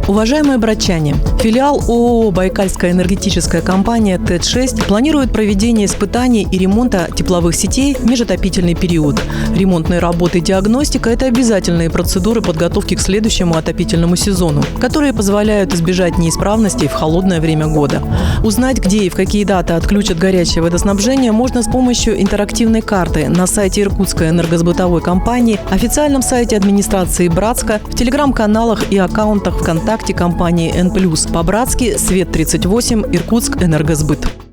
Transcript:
Уважаемые братчане, филиал ООО «Байкальская энергетическая компания» ТЭД-6 планирует проведение испытаний и ремонта тепловых сетей в межотопительный период. Ремонтные работы и диагностика – это обязательные процедуры подготовки к следующему отопительному сезону, которые позволяют избежать неисправностей в холодное время года. Узнать, где и в какие даты отключат горячее водоснабжение, можно с помощью интерактивной карты на сайте Иркутской энергосбытовой компании, официальном сайте администрации Братска, в телеграм-каналах и аккаунтах ВКонтакте компании N+. По-братски Свет 38, Иркутск Энергосбыт.